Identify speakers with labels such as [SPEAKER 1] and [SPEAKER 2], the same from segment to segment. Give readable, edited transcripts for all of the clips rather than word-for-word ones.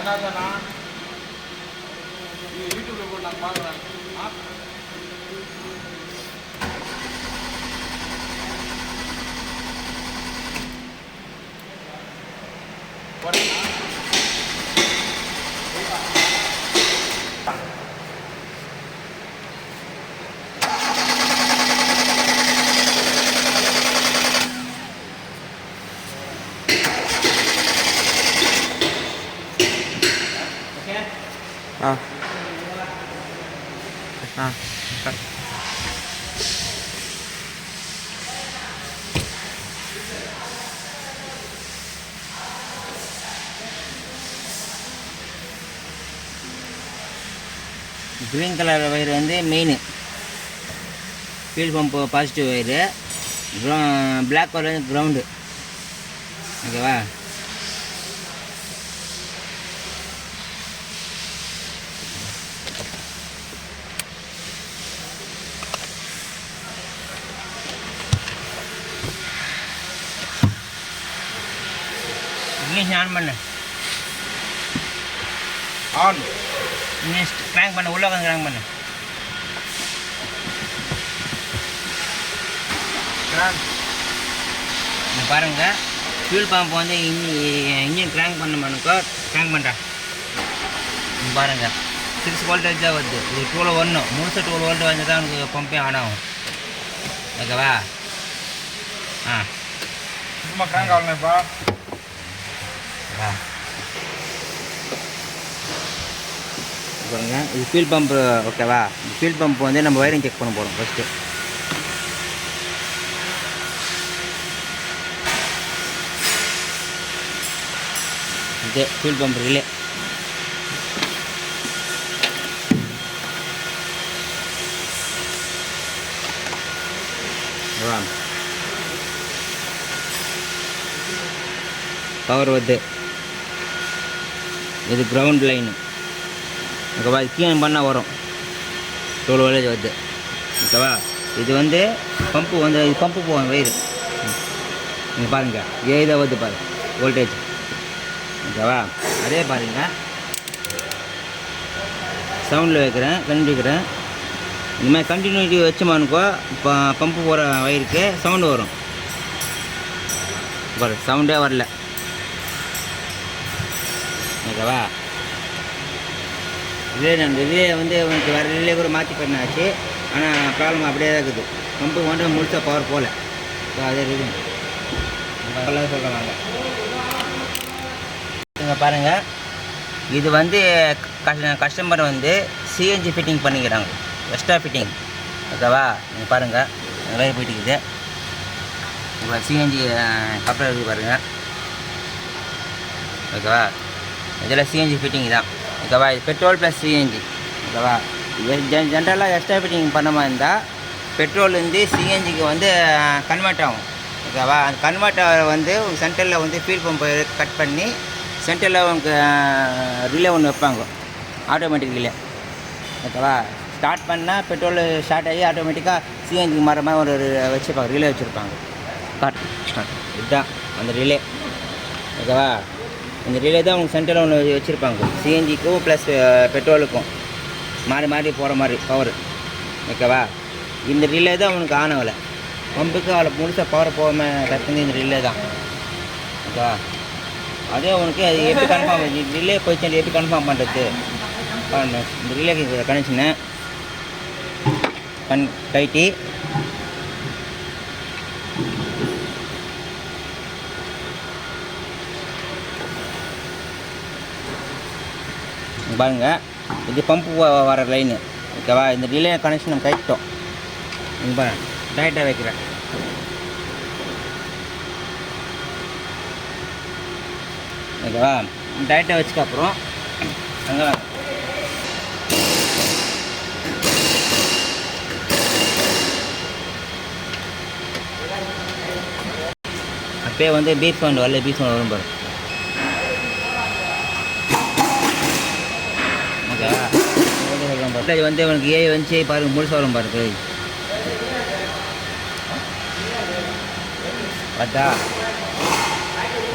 [SPEAKER 1] பண்ணாதானா யூடியூப்ல போட்டு நான் பார்க்குறேன்.
[SPEAKER 2] க்ரீன் கலர் வயர் வந்து main fuel pump positive wire, black colour வந்து கிரவுண்டு. ஓகேவா? இங்கிலீஷ் ஆன் பண்ணு.
[SPEAKER 1] ஆன்
[SPEAKER 2] நெக்ஸ்ட் கிராங்க் பண்ணு, உள்ளே வந்து கிராங்க் பண்ணு. பாருங்கள், ஃபியூல் பம்ப் வந்து இன்ஜின் கிராங்க் பண்ணுக்கோ கிராங்க் பண்ணுறேன். பாருங்கள் 6 வோல்டேஜ் தான் வருது. இது 12 முழுசாக 12 வோல்ட் வந்து தான் உனக்கு பம்பே ஆன் ஆகும். ஓகேவா?
[SPEAKER 1] சும்மா கிராங்க் ஆகலப்பா.
[SPEAKER 2] பாருங்க, இது ஃபியூல் பம்ப். ஓகேவா? ஃபியூல் பம்ப் வந்து நம்ம வயரிங் செக் பண்ண போகிறோம் ஃபஸ்ட்டு. இது ஃபியூல் பம்ப் ரிலே. பவர் வருது. இது கிரவுண்ட் லைனு. ஓகேவா? இது கீழே பண்ணால் வரும் 12 வோல்டேஜ் வருது. ஓகேவா? இது வந்து பம்பு வந்து இது பம்பு போகும் வயிறு. நீங்கள் பாருங்கள், இதாக வருது பாரு வோல்டேஜ். ஓகேவா? அதே பாருங்கள், சவுண்டில் வைக்கிறேன், கண்டிக்கிறேன். இந்த மாதிரி கண்டினியூட்டி வச்சோமானுக்கோ பம்பு போகிற வயிறுக்கு சவுண்டு வரும். பாரு, சவுண்டே வரல. ஓகேவா? ரிலே வந்து உனக்கு வேறு ரிலே கூட மாற்றி பண்ணாச்சு. ஆனால் ப்ராப்ளம் அப்படியே தான் இருக்குது. பம்பு கொண்டு முழுசாக பவர் போகல. ஸோ அதே ரீசன் சொல்கிறாங்க. இங்கே பாருங்கள், இது வந்து கஸ்டமர் வந்து சிஎன்ஜி ஃபிட்டிங் பண்ணிக்கிறாங்க, எக்ஸ்ட்ரா ஃபிட்டிங். ஓகேவா? நீங்கள் பாருங்கள், நிறைய போயிட்டுக்குது. இப்போ சிஎன்ஜி கப்பல் இருக்குது பாருங்கள். ஓகேவா? இதெல்லாம் சிஎன்ஜி ஃபிட்டிங் தான். ஓகேவா? இது பெட்ரோல் ப்ளஸ் சிஎன்ஜி. ஓகேவா? ஜென்ரலாக எக்ஸ்ட்ரா ஃபிட்டிங் பண்ண மாதிரி இருந்தால் பெட்ரோல்லேருந்து சிஎன்ஜிக்கு வந்து கன்வெர்ட் ஆகும். ஓகேவா? அந்த கன்வெர்ட் வந்து சென்டரில் வந்து ஃபியூல் பம்பை கட் பண்ணி சென்டரில் உங்களுக்கு ரிலே ஒன்று வைப்பாங்க, ஆட்டோமேட்டிக் ரிலே. ஓகேவா? ஸ்டார்ட் பண்ணால் பெட்ரோல் ஸ்டார்ட் ஆகி ஆட்டோமேட்டிக்காக சிஎன்ஜிக்கு மாற மாதிரி ஒரு வச்சுருப்பாங்க, ரிலே வச்சுருப்பாங்க. ஸ்டார்ட் இதுதான் அந்த ரிலே. ஓகேவா? இந்த ரிலே தான் உங்களுக்கு சென்டரில் ஒன்று வச்சுருப்பாங்க, சிஎன்ஜிக்கும் ப்ளஸ் பெட்ரோலுக்கும் மாறி மாறி போகிற மாதிரி பவர். ஓகேவா? இந்த ரிலே தான் உனக்கு ஆன் ஆகலை. பம்புக்கு அவ்வளோ முழுசாக பவர் போகாமல் தடுத்து இந்த ரிலே தான். ஓகேவா? அதே உனக்கு அது எப்படி கன்ஃபார்ம் ரிலே போயிடுச்சு எப்படி கன்ஃபார்ம் பண்ணுறது பாருங்க. இந்த ரிலே கனெக்ஷனை கைட்டி பாருங்கள், இது பம்பு வர லைனு. ஓகேவா? இந்த ரிலே கனெக்ஷன் நம்ம கைட்டோம். இங்கே பாருங்க, டைட்டாக வைக்கிறேன். ஓகேவா? டைட்டாக வச்சுக்கப்புறம் அங்கே அப்பயே வந்து பீட் சவுண்ட் வரல, பீட் சவுண்ட் வரும் பாரு. ஓகேவா? வந்து உனக்கு ஏஐ வந்துச்சு பாருங்க, முழுசாக வரும் பாரு. பார்த்தா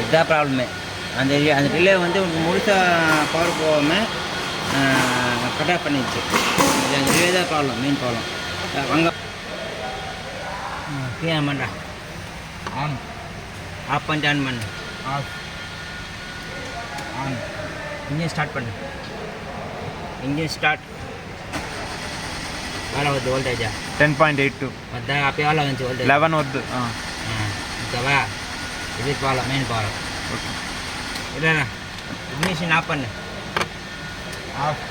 [SPEAKER 2] இதுதான் ப்ராப்ளமே. அந்த ரிலே வந்து உங்களுக்கு முழுசாக பவர் போகாமல் கட் ஆஃப் பண்ணிடுச்சு. அந்த ரிலே தான் ப்ராப்ளம், மெயின் ப்ராப்ளம். வாங்க ஆன் பண்ணுறா.
[SPEAKER 1] ஆன்
[SPEAKER 2] ஆஃப் பண்ணிட்டு ஆன் பண்ணு.
[SPEAKER 1] Off on.
[SPEAKER 2] இன்ஜின் ஸ்டார்ட் பண்ணு. Engine start. எவ்வளோ வருது வோல்டேஜா?
[SPEAKER 3] 10.82
[SPEAKER 2] வந்தா அப்போ எவ்வளோ வந்துச்சு வோல்டேஜ்?
[SPEAKER 3] 11 வருது.
[SPEAKER 2] ஓகேவா? இது ப்ராப்ளம், மெயின் ப்ராப்ளம்.
[SPEAKER 3] ஓகே.
[SPEAKER 2] இல்லைண்ணா இக்னிஷன் ஆஃப் பண்ணு.
[SPEAKER 1] ஆஃப்.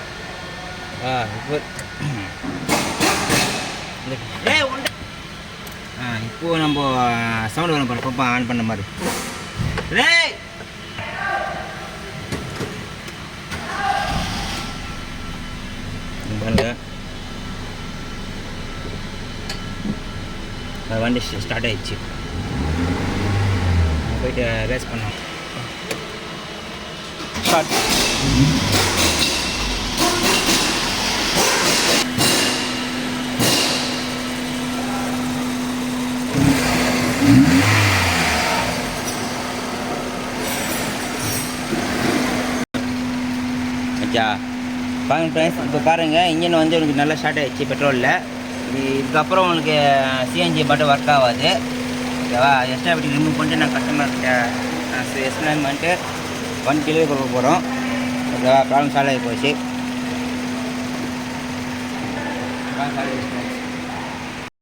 [SPEAKER 2] இப்போ இப்போது நம்ம சவுண்ட் வரும் பாரு, பப்பா ஆன் பண்ண மாதிரி. பாருங்க வண்டி ஸ்டார்ட் ஆயிடுச்சு. போயிட்டு ரேஸ் பண்ணோம்.
[SPEAKER 3] ஸ்டார்ட்.
[SPEAKER 2] அச்சா பாருங்க ஃப்ரெண்ட்ஸ், இப்போ பாருங்கள் இன்ஜின் வந்து உங்களுக்கு நல்லா ஸ்டார்ட் ஆகிடுச்சு பெட்ரோலில். இதுக்கப்புறம் உங்களுக்கு சிஎன்ஜி மட்டும் ஒர்க் ஆகாது. ஓகேவா? எக்ஸ்ட்ரா ஃபிட்டிங் ரிமூவ் பண்ணிட்டு நான் கஸ்டமர்கிட்ட எக்ஸ்பிளைன் பண்ணிட்டு வண்டி டெலிவரி கொடுக்க போகிறோம். ஓகேவா? ப்ராப்ளம் சால்வ் ஆகி போச்சு.